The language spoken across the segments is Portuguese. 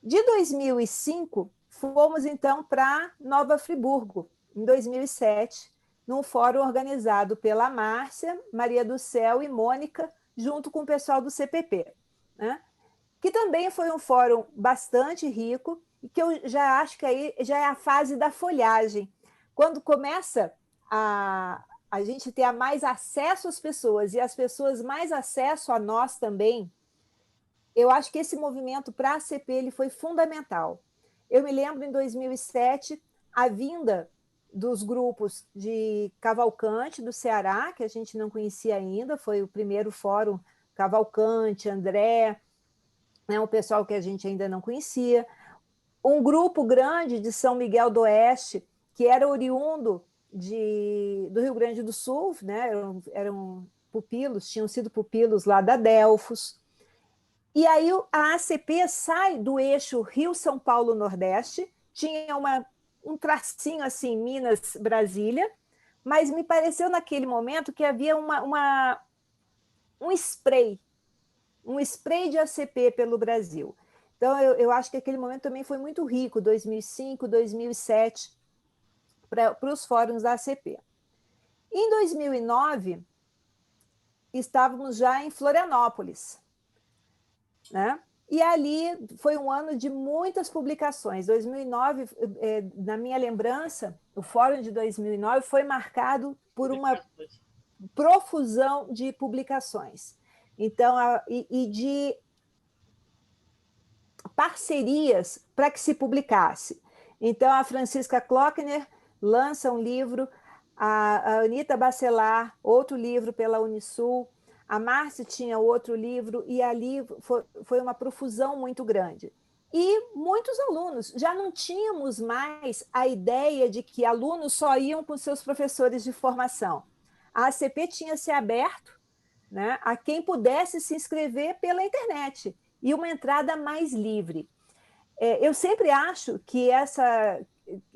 De 2005, fomos então para Nova Friburgo, em 2007, num fórum organizado pela Márcia, Maria do Céu e Mônica, junto com o pessoal do CPP, né? Que também foi um fórum bastante rico, e que eu já acho que aí já é a fase da folhagem. Quando começa a gente ter mais acesso às pessoas e as pessoas mais acesso a nós também, eu acho que esse movimento para a CP ele foi fundamental. Eu me lembro em 2007 a vinda dos grupos de Cavalcante do Ceará, que a gente não conhecia ainda, foi o primeiro fórum Cavalcante, André, né, um pessoal que a gente ainda não conhecia. Um grupo grande de São Miguel do Oeste, que era oriundo do Rio Grande do Sul, né, eram pupilos, tinham sido pupilos lá da Delfos. E aí a ACP sai do eixo Rio-São Paulo-Nordeste, tinha um tracinho assim, Minas-Brasília, mas me pareceu naquele momento que havia um spray, um spray de ACP pelo Brasil. Então, eu acho que aquele momento também foi muito rico, 2005, 2007, para os fóruns da ACP. Em 2009, estávamos já em Florianópolis, né? E ali foi um ano de muitas publicações. 2009, na minha lembrança, o fórum de 2009 foi marcado por uma profusão de publicações. Então, e de parcerias para que se publicasse. Então, a Francisca Klockner lança um livro, a Anita Bacelar, outro livro pela Unisul, a Márcia tinha outro livro, e ali foi uma profusão muito grande. E muitos alunos, já não tínhamos mais a ideia de que alunos só iam com seus professores de formação. A ACP tinha se aberto, né, a quem pudesse se inscrever pela internet, e uma entrada mais livre. Eu sempre acho que essa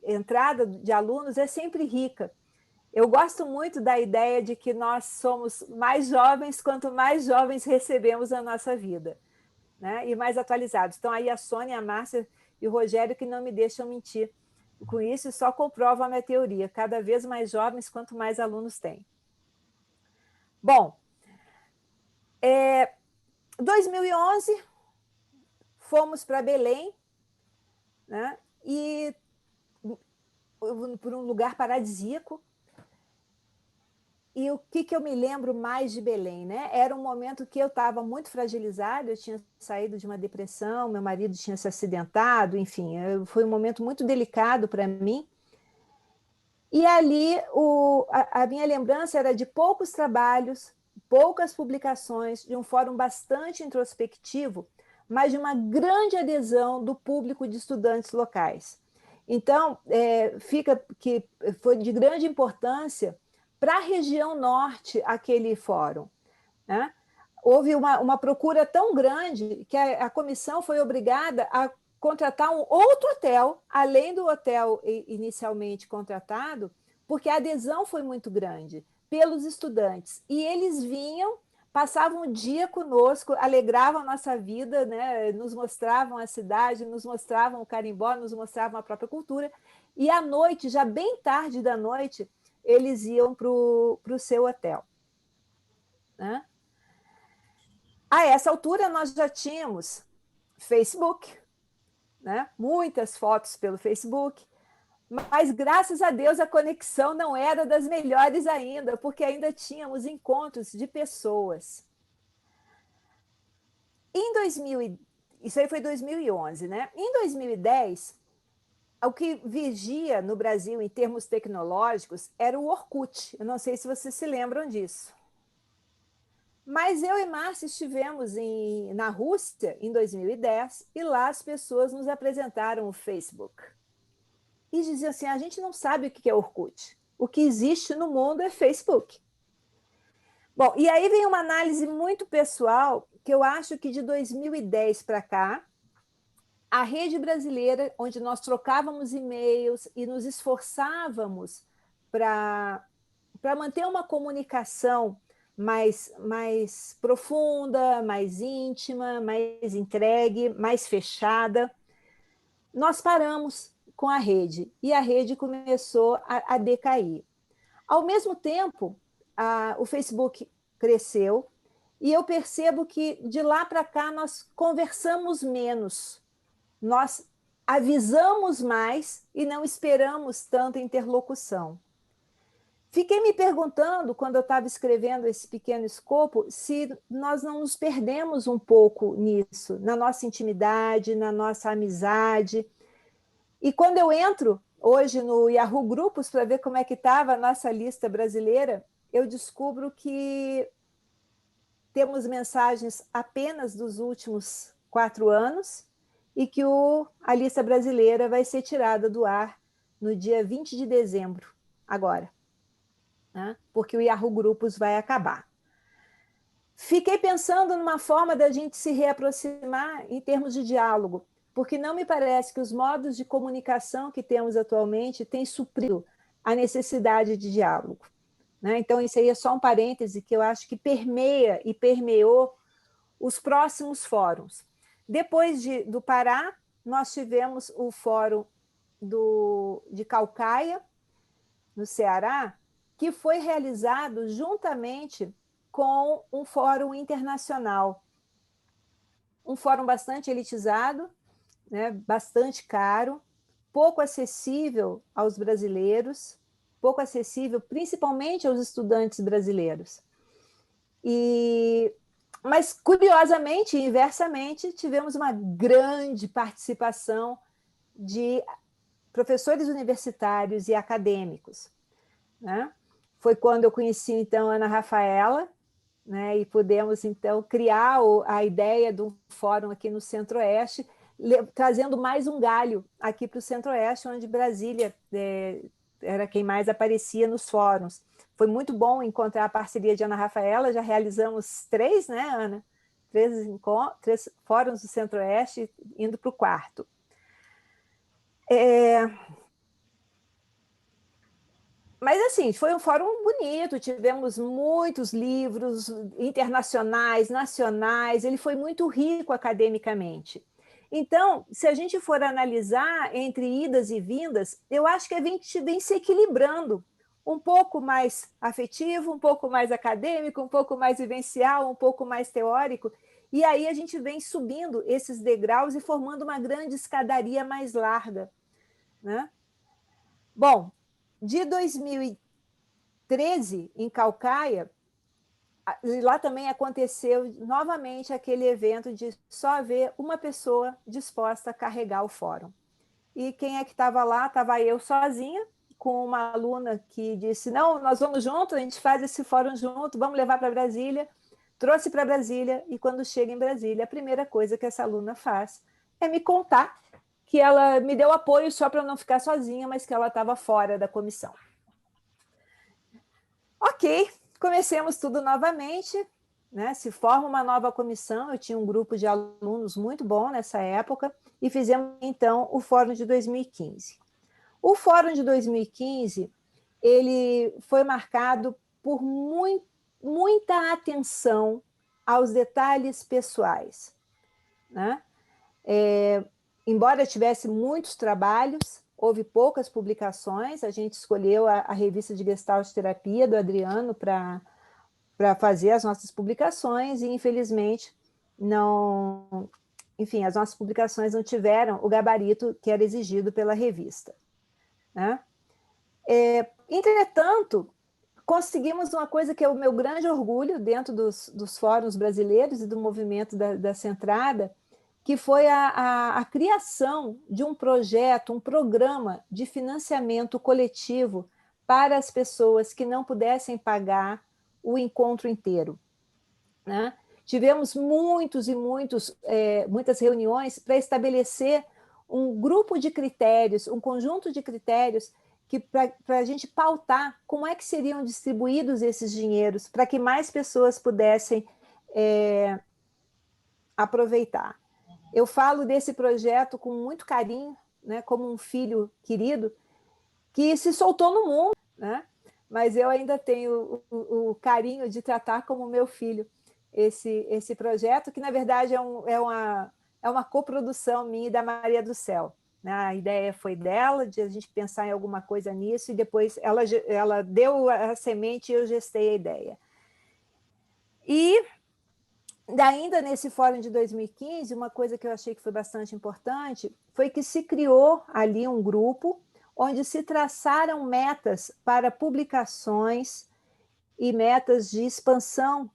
entrada de alunos é sempre rica. Eu gosto muito da ideia de que nós somos mais jovens quanto mais jovens recebemos a nossa vida, né? E mais atualizados. Então, aí a Sônia, a Márcia e o Rogério que não me deixam mentir. Com isso, só comprova a minha teoria. Cada vez mais jovens, quanto mais alunos tem. Bom, 2011, fomos para Belém, né? E por um lugar paradisíaco. E o que eu me lembro mais de Belém, né? Era um momento que eu estava muito fragilizada, eu tinha saído de uma depressão, meu marido tinha se acidentado, enfim, foi um momento muito delicado para mim. E ali a minha lembrança era de poucos trabalhos, poucas publicações, de um fórum bastante introspectivo, mas de uma grande adesão do público de estudantes locais. Então, fica que foi de grande importância para a região norte aquele fórum, né? Houve uma procura tão grande que a comissão foi obrigada a contratar um outro hotel, além do hotel inicialmente contratado, porque a adesão foi muito grande pelos estudantes. E eles vinham, passavam o dia conosco, alegravam a nossa vida, né? Nos mostravam a cidade, nos mostravam o carimbó, nos mostravam a própria cultura. E à noite, já bem tarde da noite, eles iam para o seu hotel, né? A essa altura, nós já tínhamos Facebook, né? Muitas fotos pelo Facebook, mas graças a Deus a conexão não era das melhores ainda, porque ainda tínhamos encontros de pessoas. Em 2000, isso aí foi 2011, né? Em 2010, o que vigia no Brasil em termos tecnológicos era o Orkut. Eu não sei se vocês se lembram disso. Mas eu e Márcia estivemos na Rússia em 2010 e lá as pessoas nos apresentaram o Facebook. E diziam assim, a gente não sabe o que é Orkut. O que existe no mundo é Facebook. Bom, e aí vem uma análise muito pessoal, que eu acho que de 2010 para cá, a rede brasileira, onde nós trocávamos e-mails e nos esforçávamos para manter uma comunicação mais profunda, mais íntima, mais entregue, mais fechada. nós paramos com a rede e a rede começou a decair. Ao mesmo tempo, o Facebook cresceu e eu percebo que de lá para cá nós conversamos menos, nós avisamos mais e não esperamos tanta interlocução. Fiquei me perguntando, quando eu estava escrevendo esse pequeno escopo, se nós não nos perdemos um pouco nisso, na nossa intimidade, na nossa amizade. E quando eu entro hoje no Yahoo Grupos para ver como é que estava a nossa lista brasileira, eu descubro que temos mensagens apenas dos últimos 4 anos e que a lista brasileira vai ser tirada do ar no dia 20 de dezembro, agora, né? Porque o Yahoo Grupos vai acabar. Fiquei pensando numa forma da gente se reaproximar em termos de diálogo, porque não me parece que os modos de comunicação que temos atualmente têm suprido a necessidade de diálogo, né? Então, isso aí é só um parêntese que eu acho que permeia e permeou os próximos fóruns. Depois do Pará, nós tivemos o fórum de Caucaia, no Ceará, que foi realizado juntamente com um fórum internacional. Um fórum bastante elitizado, né, bastante caro, pouco acessível aos brasileiros, pouco acessível principalmente aos estudantes brasileiros. Mas, curiosamente e inversamente, tivemos uma grande participação de professores universitários e acadêmicos, né? Foi quando eu conheci, então, a Ana Rafaela, né, e pudemos, então, criar a ideia do fórum aqui no Centro-Oeste, trazendo mais um galho aqui para o Centro-Oeste, onde Brasília era quem mais aparecia nos fóruns. Foi muito bom encontrar a parceria de Ana Rafaela, já realizamos 3, né, Ana? 3 fóruns do Centro-Oeste, indo para o 4º. Mas, assim, foi um fórum bonito, tivemos muitos livros internacionais, nacionais, ele foi muito rico academicamente. Então, se a gente for analisar entre idas e vindas, eu acho que a gente vem se equilibrando, um pouco mais afetivo, um pouco mais acadêmico, um pouco mais vivencial, um pouco mais teórico, e aí a gente vem subindo esses degraus e formando uma grande escadaria mais larga, né? Bom, de 2013, em Caucaia, lá também aconteceu novamente aquele evento de só haver uma pessoa disposta a carregar o fórum. E quem é que estava lá? Estava eu sozinha, com uma aluna que disse, não, nós vamos junto, a gente faz esse fórum junto, vamos levar para Brasília. Trouxe para Brasília, e quando chega em Brasília, a primeira coisa que essa aluna faz é me contar que ela me deu apoio só para não ficar sozinha, mas que ela estava fora da comissão. Ok, comecemos tudo novamente, né? Se forma uma nova comissão, eu tinha um grupo de alunos muito bom nessa época, e fizemos, então, o Fórum de 2015. O Fórum de 2015, ele foi marcado por muita atenção aos detalhes pessoais, né? Embora tivesse muitos trabalhos, houve poucas publicações, a gente escolheu a revista de Gestalt Terapia, do Adriano, para fazer as nossas publicações, e infelizmente não, enfim, as nossas publicações não tiveram o gabarito que era exigido pela revista, né? Entretanto, conseguimos uma coisa que é o meu grande orgulho dentro dos fóruns brasileiros e do movimento da Centrada, que foi a criação de um projeto, um programa de financiamento coletivo para as pessoas que não pudessem pagar o encontro inteiro, né? Tivemos muitas reuniões para estabelecer um grupo de critérios, um conjunto de critérios para a gente pautar como é que seriam distribuídos esses dinheiros para que mais pessoas pudessem aproveitar. Eu falo desse projeto com muito carinho, né, como um filho querido que se soltou no mundo, né? Mas eu ainda tenho o carinho de tratar como meu filho esse projeto, que na verdade é uma coprodução minha e da Maria do Céu, né? A ideia foi dela, de a gente pensar em alguma coisa nisso, e depois ela deu a semente e eu gestei a ideia. E ainda nesse fórum de 2015, uma coisa que eu achei que foi bastante importante foi que se criou ali um grupo onde se traçaram metas para publicações e metas de expansão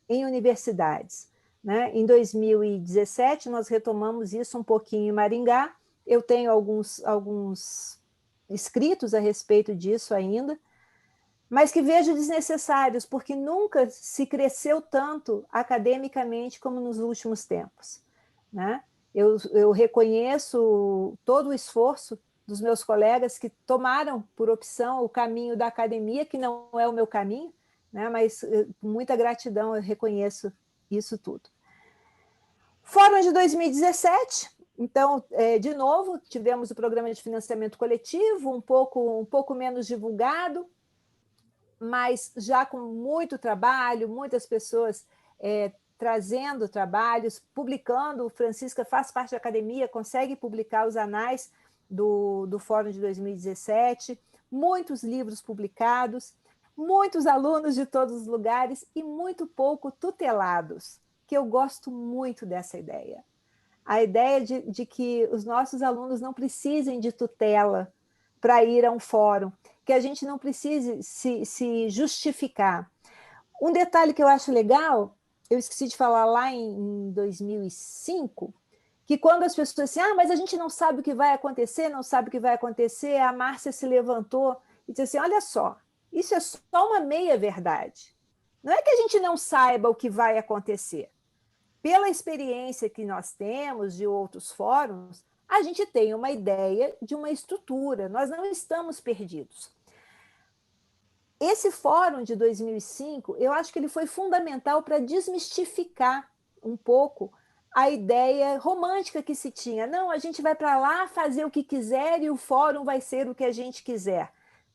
em universidades, né? Em 2017, nós retomamos isso um pouquinho em Maringá. Eu tenho alguns escritos a respeito disso ainda, mas que vejo desnecessários, porque nunca se cresceu tanto academicamente como nos últimos tempos, né? Eu reconheço todo o esforço dos meus colegas que tomaram por opção o caminho da academia, que não é o meu caminho, né? Mas com muita gratidão eu reconheço isso tudo. Fórum de 2017, então, de novo, tivemos o programa de financiamento coletivo, um pouco menos divulgado, mas já com muito trabalho, muitas pessoas trazendo trabalhos, publicando. Francisca faz parte da academia, consegue publicar os anais do Fórum de 2017, muitos livros publicados, muitos alunos de todos os lugares e muito pouco tutelados, que eu gosto muito dessa ideia. A ideia de que os nossos alunos não precisem de tutela para ir a um fórum, que a gente não precise se justificar. Um detalhe que eu acho legal, eu esqueci de falar lá em 2005, que quando as pessoas assim, mas a gente não sabe o que vai acontecer, não sabe o que vai acontecer, a Márcia se levantou e disse assim, olha só, isso é só uma meia-verdade. Não é que a gente não saiba o que vai acontecer. Pela experiência que nós temos de outros fóruns, a gente tem uma ideia de uma estrutura, nós não estamos perdidos. Esse fórum de 2005, eu acho que ele foi fundamental para desmistificar um pouco a ideia romântica que se tinha. Não, a gente vai para lá fazer o que quiser e o fórum vai ser o que a gente quiser.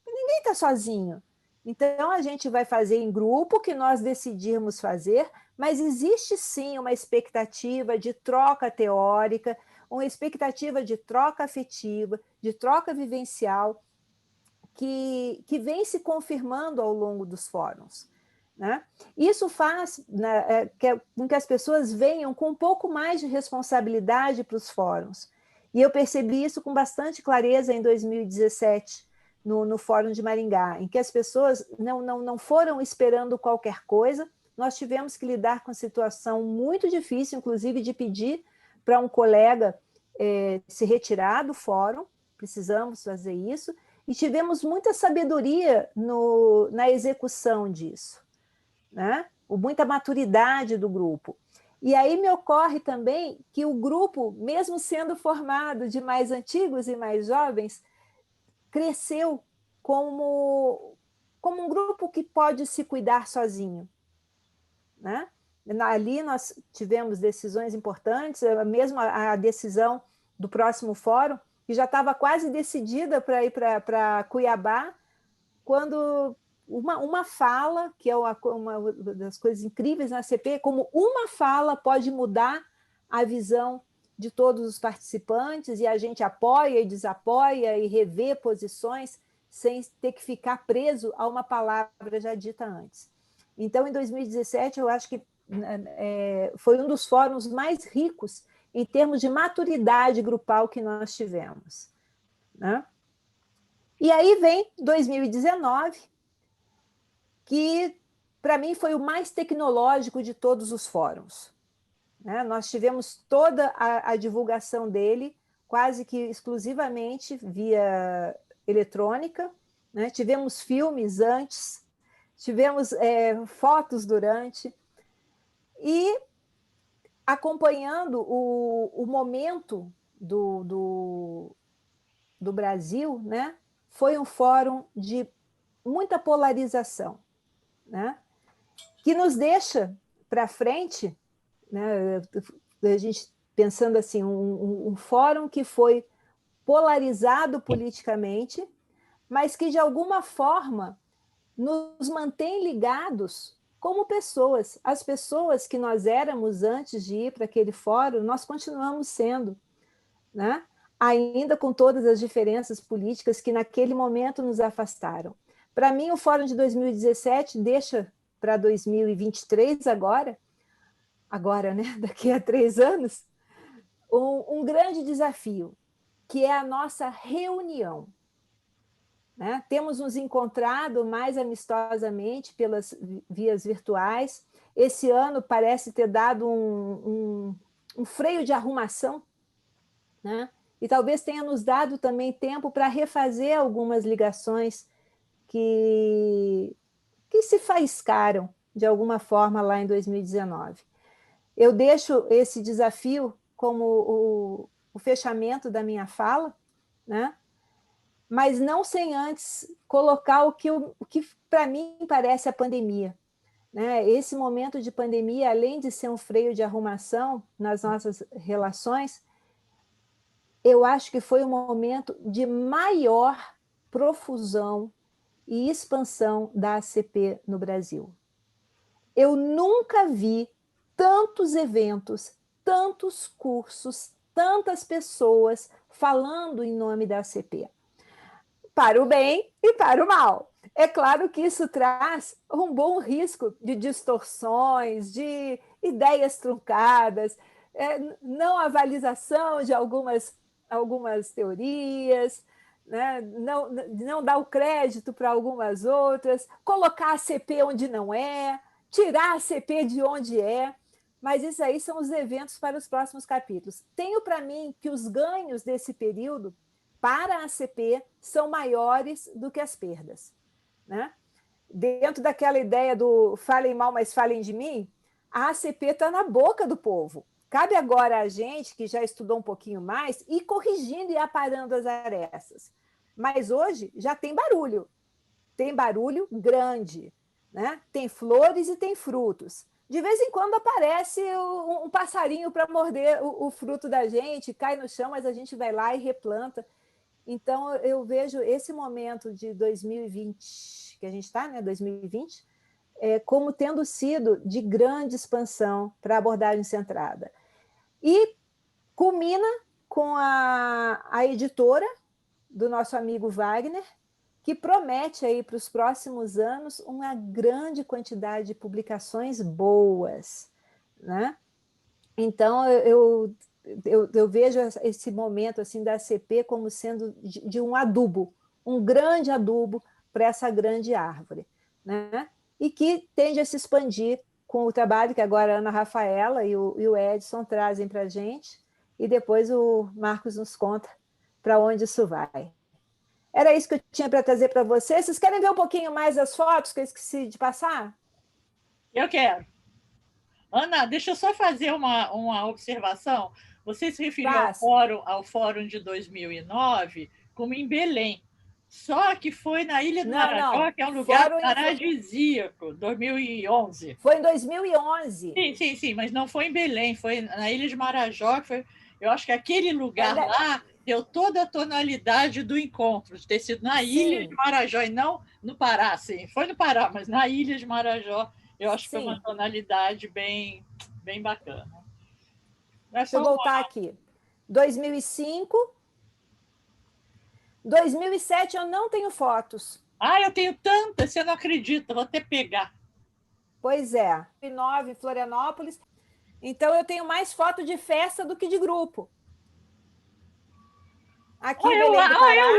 Ninguém está sozinho. Então, a gente vai fazer em grupo o que nós decidirmos fazer, mas existe sim uma expectativa de troca teórica, uma expectativa de troca afetiva, de troca vivencial, que vem se confirmando ao longo dos fóruns, né? Isso faz, né, com que as pessoas venham com um pouco mais de responsabilidade para os fóruns. E eu percebi isso com bastante clareza em 2017, no Fórum de Maringá, em que as pessoas não foram esperando qualquer coisa. Nós tivemos que lidar com uma situação muito difícil, inclusive de pedir para um colega se retirar do fórum, precisamos fazer isso, e tivemos muita sabedoria na execução disso, né? Muita maturidade do grupo. E aí me ocorre também que o grupo, mesmo sendo formado de mais antigos e mais jovens, cresceu como um grupo que pode se cuidar sozinho, né? Ali nós tivemos decisões importantes, mesmo a decisão do próximo fórum, que já estava quase decidida para ir para Cuiabá, quando uma fala, que é uma das coisas incríveis na CP, como uma fala pode mudar a visão de todos os participantes, e a gente apoia e desapoia e revê posições sem ter que ficar preso a uma palavra já dita antes. Então, em 2017, eu acho que foi um dos fóruns mais ricos em termos de maturidade grupal que nós tivemos, né? E aí vem 2019, que para mim foi o mais tecnológico de todos os fóruns, né? Nós tivemos toda a divulgação dele quase que exclusivamente via eletrônica, né? Tivemos filmes antes, tivemos fotos durante, e acompanhando o momento do Brasil, né? Foi um fórum de muita polarização, né? Que nos deixa para frente, né? A gente pensando assim, um fórum que foi polarizado politicamente, mas que de alguma forma nos mantém ligados como pessoas. As pessoas que nós éramos antes de ir para aquele fórum, nós continuamos sendo. né? Ainda com todas as diferenças políticas que naquele momento nos afastaram. Para mim, o Fórum de 2017 deixa para 2023 agora, né? Daqui a 3 anos, um grande desafio, que é a nossa reunião. Né? Temos nos encontrado mais amistosamente pelas vias virtuais. Esse ano parece ter dado um freio de arrumação, né? E talvez tenha nos dado também tempo para refazer algumas ligações que se faiscaram de alguma forma lá em 2019. Eu deixo esse desafio como o fechamento da minha fala, né? Mas não sem antes colocar o que para mim parece a pandemia. Né? Esse momento de pandemia, além de ser um freio de arrumação nas nossas relações, eu acho que foi um momento de maior profusão e expansão da ACP no Brasil. Eu nunca vi tantos eventos, tantos cursos, tantas pessoas falando em nome da ACP, para o bem e para o mal. É claro que isso traz um bom risco de distorções, de ideias truncadas, não avalização de algumas teorias, né? Não dar o crédito para algumas outras, colocar a CP onde não é, tirar a CP de onde é. Mas isso aí são os eventos para os próximos capítulos. Tenho para mim que os ganhos desse período para a ACP são maiores do que as perdas. Né? Dentro daquela ideia do falem mal, mas falem de mim, a ACP está na boca do povo. Cabe agora a gente, que já estudou um pouquinho mais, ir corrigindo e aparando as arestas. Mas hoje já tem barulho grande, né? Tem flores e tem frutos. De vez em quando aparece um passarinho para morder o fruto da gente, cai no chão, mas a gente vai lá e replanta. Então, eu vejo esse momento de 2020, que a gente está, né, 2020, como tendo sido de grande expansão para a abordagem centrada. E culmina com a editora do nosso amigo Wagner, que promete aí para os próximos anos uma grande quantidade de publicações boas. Né? Então, eu vejo esse momento assim da CP como sendo de um adubo, um grande adubo para essa grande árvore, né? E que tende a se expandir com o trabalho que agora a Ana Rafaela e o Edson trazem para a gente, e depois o Marcos nos conta para onde isso vai. Era isso que eu tinha para trazer para vocês. Vocês querem ver um pouquinho mais as fotos que eu esqueci de passar? Eu quero. Ana, deixa eu só fazer uma observação. Você se referiu ao fórum de 2009 como em Belém. Só que foi na Ilha do Marajó, que é um lugar paradisíaco, 2011. Foi em 2011. Sim, mas não foi em Belém, foi na Ilha de Marajó. Eu acho que aquele lugar lá deu toda a tonalidade do encontro, de ter sido na Ilha de Marajó e não no Pará. Sim, foi no Pará, mas na Ilha de Marajó. Eu acho que foi uma tonalidade bem bacana. Deixa eu voltar aqui. 2005. 2007 eu não tenho fotos. Ah, eu tenho tantas, você não acredita, vou até pegar. Pois é. 2009 em Florianópolis. Então eu tenho mais foto de festa do que de grupo. Aqui em Belém do Pará. Olha eu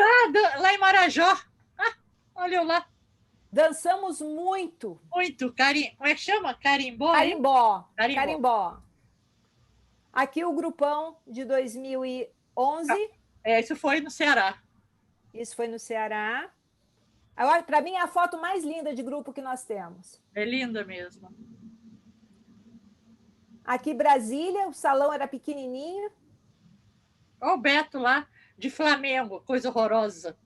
lá em Marajó. Olha eu lá. Dançamos muito. Muito. Como é que chama? Carimbó? Carimbó. Aqui o grupão de 2011. Isso foi no Ceará. Isso foi no Ceará. Agora, para mim, é a foto mais linda de grupo que nós temos. É linda mesmo. Aqui Brasília, o salão era pequenininho. Olha o Beto lá, de Flamengo, coisa horrorosa.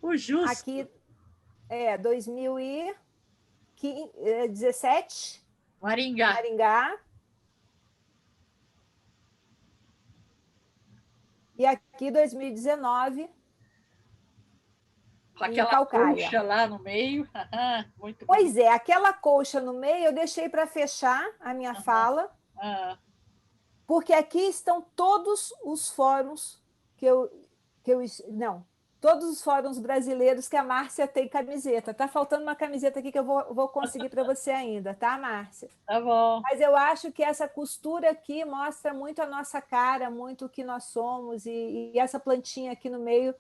O Justo. Aqui 2017. Maringá. E aqui 2019. Com aquela colcha lá no meio. Muito pois é, aquela colcha no meio eu deixei para fechar a minha fala, porque aqui estão todos os fóruns não, todos os fóruns brasileiros que a Márcia tem camiseta. Está faltando uma camiseta aqui que eu vou conseguir para você ainda, tá, Márcia? Tá bom. Mas eu acho que essa costura aqui mostra muito a nossa cara, muito o que nós somos, e essa plantinha aqui no meio,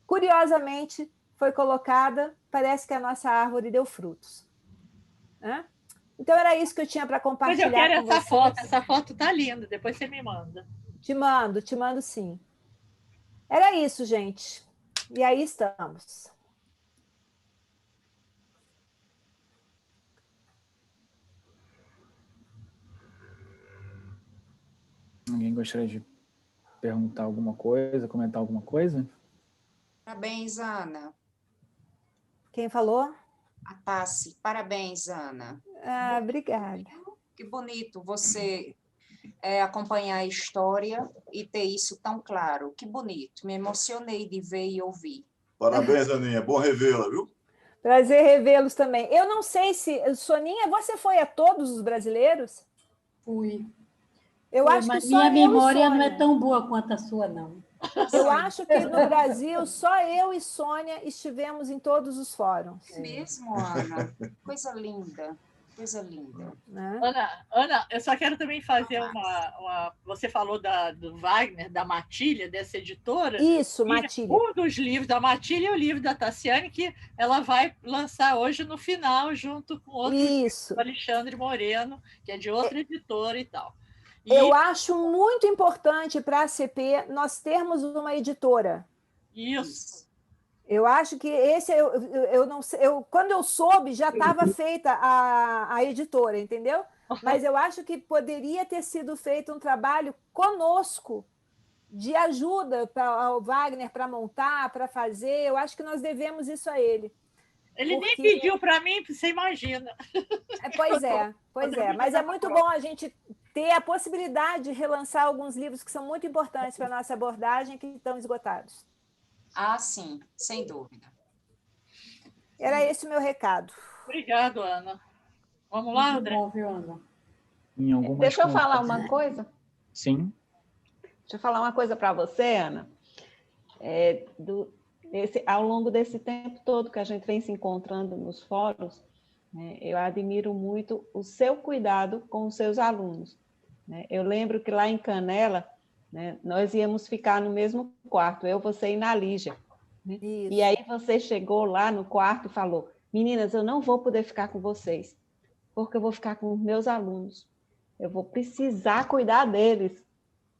curiosamente, foi colocada, parece que a nossa árvore deu frutos. Né? Então, era isso que eu tinha para compartilhar. Mas eu quero essa foto tá linda, depois você me manda. Te mando sim. Era isso, gente. E aí estamos. Alguém gostaria de perguntar alguma coisa, comentar alguma coisa? Parabéns, Ana. Quem falou? A Tassi. Parabéns, Ana. Obrigada. Que bonito você acompanhar a história e ter isso tão claro. Que bonito. Me emocionei de ver e ouvir. Parabéns, Aninha. Bom revê-la, viu? Prazer revê-los também. Eu não sei se... Soninha, você foi a todos os brasileiros? Fui. Eu acho que só minha memória não é tão boa quanto a sua, não. Eu acho que no Brasil só eu e Sônia estivemos em todos os fóruns. É mesmo, Ana? Coisa linda. Coisa linda. Né? Ana, eu só quero também fazer uma... Você falou do Wagner, da Matilha, dessa editora. Isso, Matilha. Um dos livros da Matilha é o livro da Tassiane, que ela vai lançar hoje no final, junto com outro Isso. do Alexandre Moreno, que é de outra editora e tal. Eu acho muito importante para a CP nós termos uma editora. Isso. Eu acho que esse eu não sei, quando eu soube já estava feita a editora, entendeu? Mas eu acho que poderia ter sido feito um trabalho conosco de ajuda ao Wagner para montar, para fazer. Eu acho que nós devemos isso a ele. Ele nem pediu para mim, você imagina. Pois é. Mas é muito bom a gente ter a possibilidade de relançar alguns livros que são muito importantes para a nossa abordagem, que estão esgotados. Ah, sim, sem dúvida. Era esse o meu recado. Obrigado, Ana. Vamos lá, André? Bom, viu, Ana? Deixa eu falar uma coisa. Sim. Deixa eu falar uma coisa para você, Ana. Ao longo desse tempo todo que a gente vem se encontrando nos fóruns, né, eu admiro muito o seu cuidado com os seus alunos. Né? Eu lembro que lá em Canela, né, nós íamos ficar no mesmo quarto, eu, você e Nalígia. Né? E aí você chegou lá no quarto e falou: meninas, eu não vou poder ficar com vocês, porque eu vou ficar com os meus alunos. Eu vou precisar cuidar deles.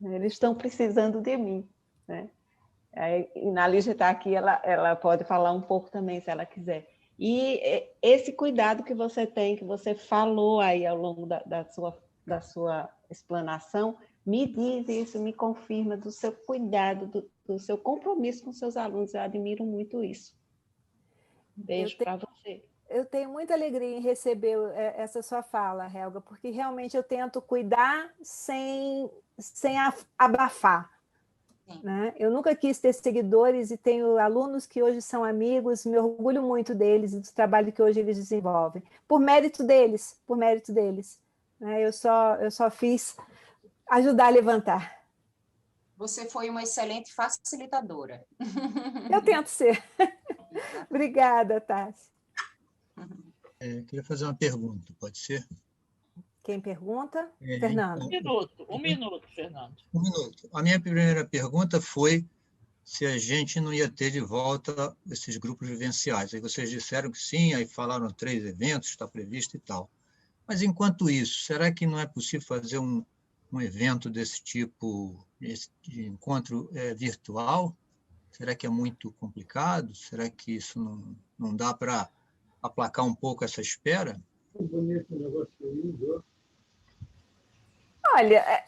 Eles estão precisando de mim. Né? E Nalígia está aqui, ela pode falar um pouco também, se ela quiser. E esse cuidado que você tem, que você falou aí ao longo da sua explanação, me diz isso, me confirma do seu cuidado, do seu compromisso com seus alunos. Eu admiro muito isso. Beijo para você. Eu tenho muita alegria em receber essa sua fala, Helga, porque realmente eu tento cuidar sem abafar. Né? Eu nunca quis ter seguidores e tenho alunos que hoje são amigos, me orgulho muito deles e do trabalho que hoje eles desenvolvem. Por mérito deles. Né? Eu só fiz ajudar a levantar. Você foi uma excelente facilitadora. Eu tento ser. Obrigada, Tassi. Queria fazer uma pergunta, pode ser? Quem pergunta? Fernando. Um minuto, Fernando. Um minuto. A minha primeira pergunta foi se a gente não ia ter de volta esses grupos vivenciais. Aí vocês disseram que sim, aí falaram 3 eventos, está previsto e tal. Mas, enquanto isso, será que não é possível fazer um evento desse tipo, de encontro virtual? Será que é muito complicado? Será que isso não dá para aplacar um pouco essa espera? Bonito o negócio aí, Olha,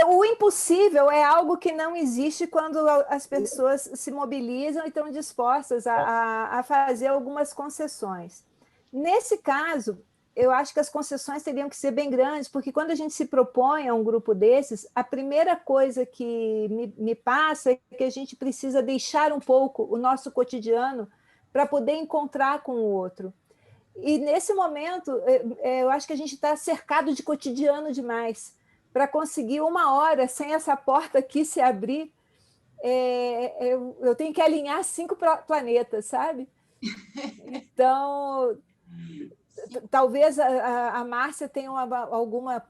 o impossível é algo que não existe quando as pessoas se mobilizam e estão dispostas a fazer algumas concessões. Nesse caso, eu acho que as concessões teriam que ser bem grandes, porque quando a gente se propõe a um grupo desses, a primeira coisa que me passa é que a gente precisa deixar um pouco o nosso cotidiano para poder encontrar com o outro. E, nesse momento, eu acho que a gente está cercado de cotidiano demais. Para conseguir 1 hora sem essa porta aqui se abrir, eu tenho que alinhar 5 planetas, sabe? Então, talvez a Márcia tenha alguma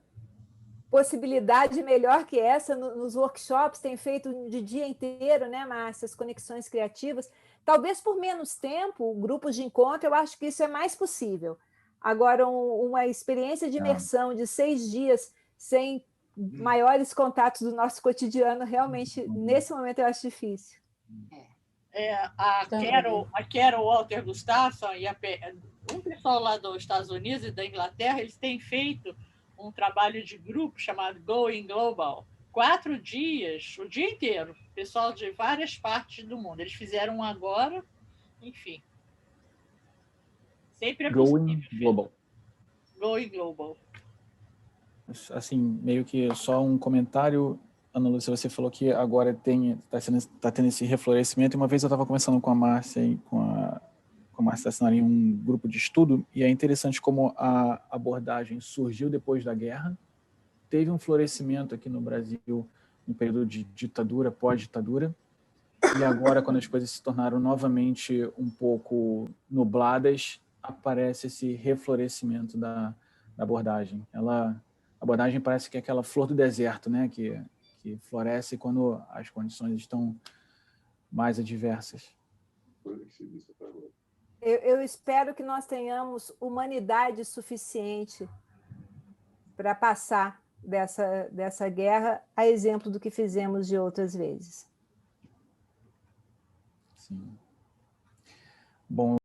possibilidade melhor que essa nos workshops, tem feito de dia inteiro, né, Márcia, as conexões criativas. Talvez por menos tempo, grupos de encontro, eu acho que isso é mais possível. Agora, uma experiência de imersão de 6 dias sem maiores contatos do nosso cotidiano, realmente, nesse momento, eu acho difícil. A Carol Walter Gustafson e um pessoal lá dos Estados Unidos e da Inglaterra, eles têm feito um trabalho de grupo chamado Going Global. 4 dias, o dia inteiro, pessoal de várias partes do mundo. Eles fizeram agora, enfim. Sempre é possível. Going Global. Going Global. Assim, meio que só um comentário, Ana Lúcia, você falou que agora está tendo esse reflorescimento, e uma vez eu estava conversando com a Márcia e com a Márcia Tassinari em um grupo de estudo, e é interessante como a abordagem surgiu depois da guerra, teve um florescimento aqui no Brasil no período de ditadura, pós-ditadura, e agora, quando as coisas se tornaram novamente um pouco nubladas, aparece esse reflorescimento da abordagem. A abordagem parece que é aquela flor do deserto, né? que floresce quando as condições estão mais adversas. Eu espero que nós tenhamos humanidade suficiente para passar dessa guerra, a exemplo do que fizemos de outras vezes. Sim. Bom,